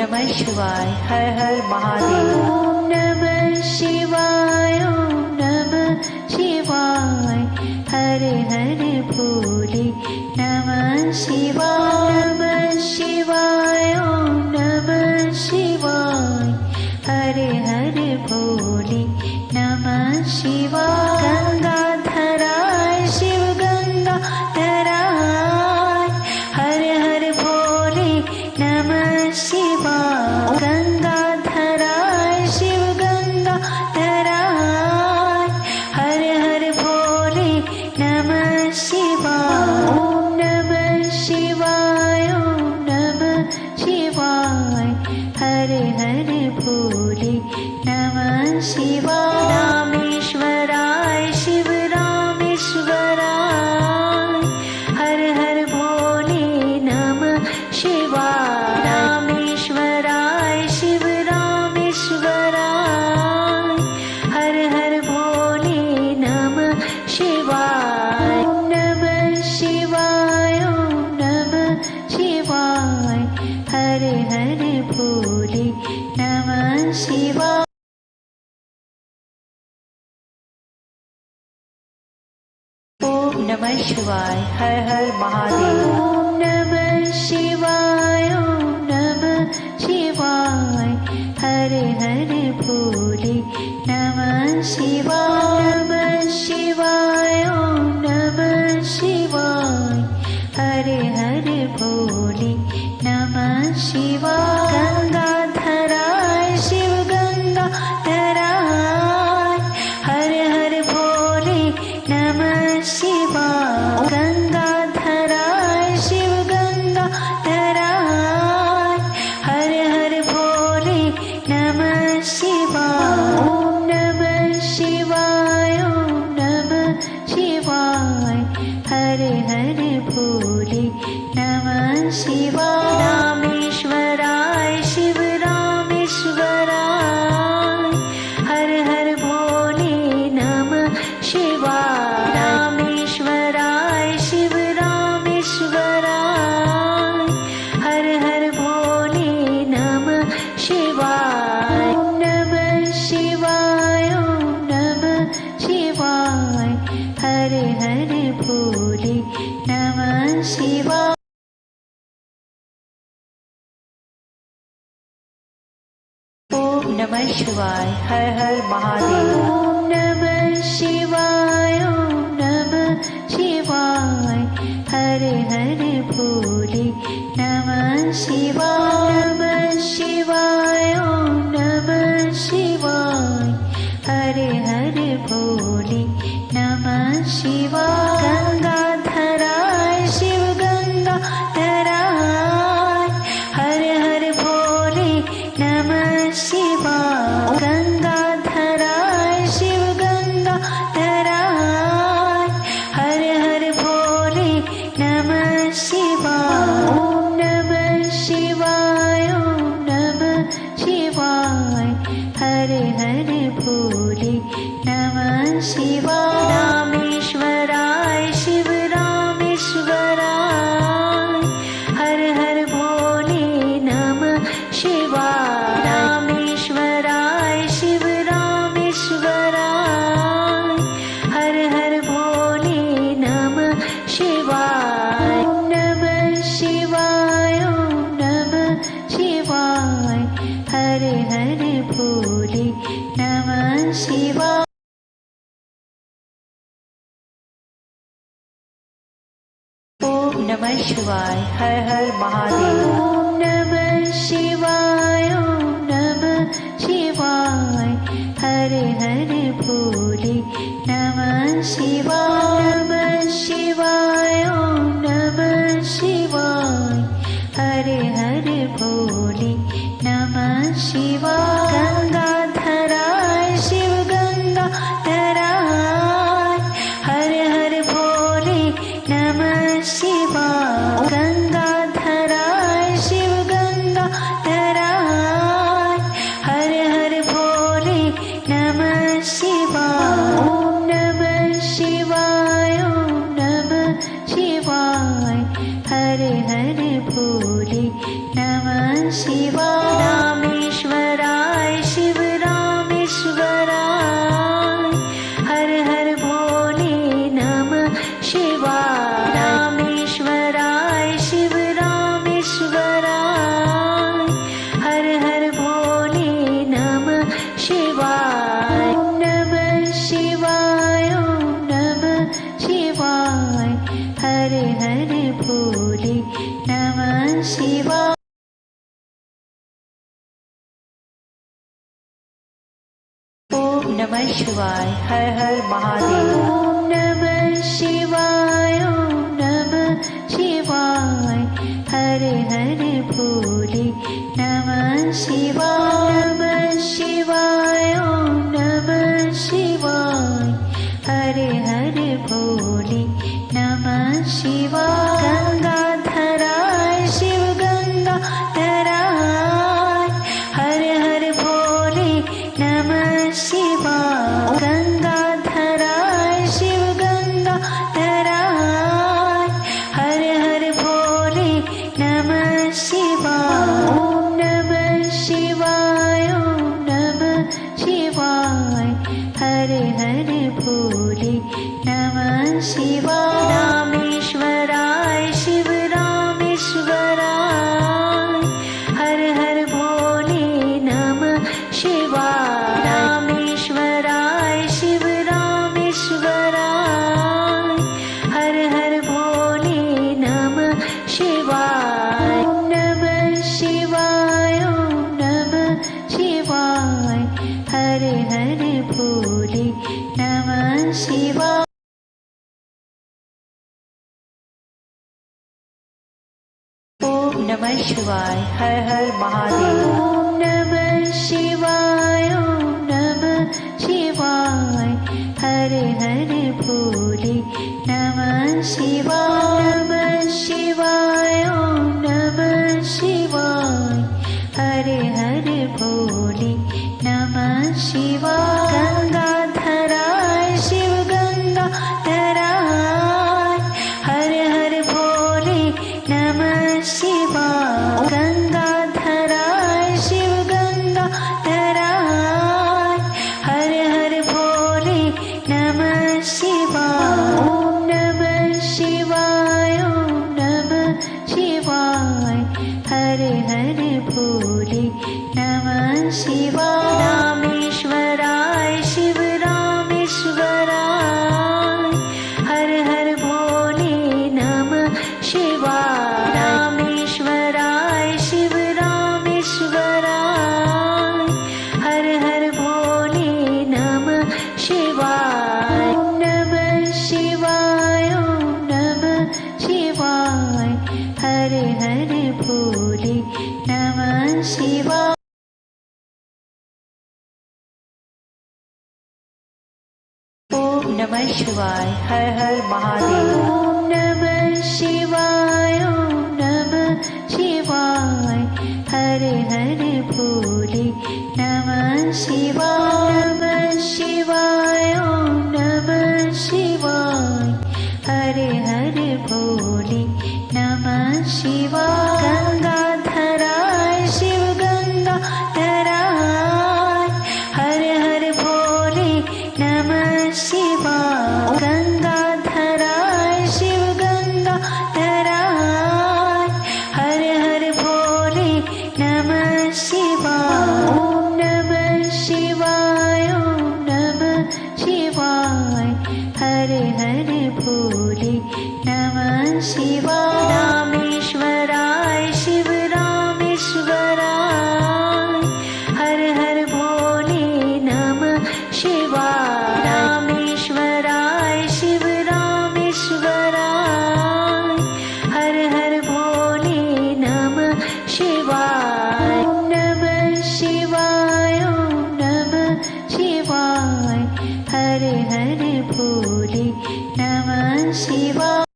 नमः शिवाय। हर हर महादेव। ओम नमः शिवाय। ओम नमः शिवाय। हरे हरे भोले नमः शिवाय। नमः शिवाय। ओम नमः शिवाय। हरे हरे भोले नमः शिवाय। गंगाधराय शिव गंगाधराय। हर हर भोले नमः शिवाय। गंगाधराय शिव गंगाधराय। हर हर भोले नमः शिवाय। ओम नमः शिवाय। ओम नमः शिवाय। हरे हरे भोले नमः शिवाय। रामेश्वराय शिव रामेश्वराय। हर हर भोले नमः शिवाय। रामेश्वराय शिव रामेश्वराय। हर हर भोले नमः शिवाय। ओम नमः शिवाय। ओम नमः शिवाय। हरे हरे भोले नमः शिवाय। ओम नमः शिवाय। हर हर महादेव। ओम नमः शिवाय। ओम नमः शिवाय। हरे हरे भोले नमः शिवाय। नमः शिवाय। ओम नमः शिवाय। हरे हरे भोले नमः शिवाय। गंगाधराय शिव गंगाधराय। हर हर भोले नमः शिवाय। गंगाधराय शिव गंगाधराय। हर हर भोले नमः शिवाय। ओम नमः शिवाय। ओम नमः शिवाय। हरे हरे भोले नमः शिवाय। रामेश्वराय शिव रामेश्वराय। हर हर भोले नमः शिवाय। रामेश्वराय शिव रामेश्वराय। हर हर भोले नमः शिवाय। ओम नमः शिवाय। ओम नमः शिवाय। हरे हरे भोले नमः शिवाय। ओम नमः शिवाय। हर हर महादेव। ओम नमः शिवाय। ओम नमः शिवाय। हरे हरे भोले नमः शिवाय। नमः शिवाय। ओम नमः शिवाय। हरे हरे भोले नमः शिवाय। गंगाधराय शिव गंगाधराय। हर हर भोले नमः शिवाय। गंगाधराय शिव गंगाधराय। हर हर भोले नमः शिवाय। ओम नमः शिवाय। ओम नमः शिवाय। हरे हरे भोले नमः शिवाय। रामेश्वराय शिव रामेश्वराय। हर हर भोले नमः शिवाय। रामेश्वराय शिव रामेश्वराय। हर हर भोले नमः शिवाय। ओम नमः शिवाय। ओम नमः शिवाय। हरे हरे भोले नमः शिवाय। ओम नमः शिवाय। हर हर महादेव। ओम नमः शिवाय। ओम नमः शिवाय। हरे हरे भोले नमः शिवाय। नमः शिवाय। ओम नमः शिवाय। हरे हरे भोले नमः शिवाय। गंगाधराय शिव गंगाधराय। हर हर भोले नमः शिवाय। गंगाधराय शिव शिवाय रामेश्वराय शिव रामेश्वराय हर हर भोले नमः शिवाय रामेश्वराय शिव रामेश्वराय हर हर भोले नमः शिवाय ओम नमः शिवाय ओम नमः शिवाय हर हर भोले नमः शिवाय ओम नमः शिवाय हर हर महादेव ओम नमः शिवाय ओम नमः शिवाय हर हर भोले नमः शिवाय नमः शिवाय ओम नमः शिवाय हर हर भोले नमः शिवाय गंगाधराय शिव गंगाधराय हर हर भोले नमः शिवाय गंगाधराय शिव गंगाधराय हर हर भोले नमः शिवाय ओम नमः शिवाय ओम नमः शिवाय हर हर भोले नमः शिवाय रामेश्वराय शिव रामेश्वराय हर हर भोले नमः शिवाय रामेश्वराय शिव रामेश्वराय हर हर भोले नमः शिवाय ओम नमः शिवाय ओम नमः शिवाय हर हर भोले नमः शिवाय ओम नमः शिवाय हर हर महादेव ओम नमः शिवाय ओम नमः शिवाय हर हर भोले नमः शिवाय नमः शिवाय ओम नमः शिवाय हर हर भोले नमः शिवाय गंगाधराय शिव गंगाधराय हर हर भोले नमः शिवाय गंगाधराय शिव गंगाधराय हर हर भोले नमः शिवाय ओम नमः शिवाय ओम नमः शिवाय हर हर भोले नमः शिवाय रामेश्वराय शिव रामेश्वराय हर हर भोले नमः शिवाय रामेश्वराय शिव रामेश्वराय हर हर भोले नमः शिवाय ओम नमः शिवाय ओम नमः शिवाय हर हर भोले नमः शिवाय ओम नमः शिवाय हर हर महादेव ओम नमः शिवाय ओम नमः शिवाय हर हर भोले नमः शिवाय नमः शिवाय ओम नमः शिवाय हर हर भोले नमः शिवाय गंगाधराय शिव गंगाधराय हर हर भोले नमः शिवाय गंगाधराय शिव गंगाधराय हर हर भोले नमः शिवाय ओम नमः शिवाय ओम नमः शिवाय हर हर भोले नमः शिवाय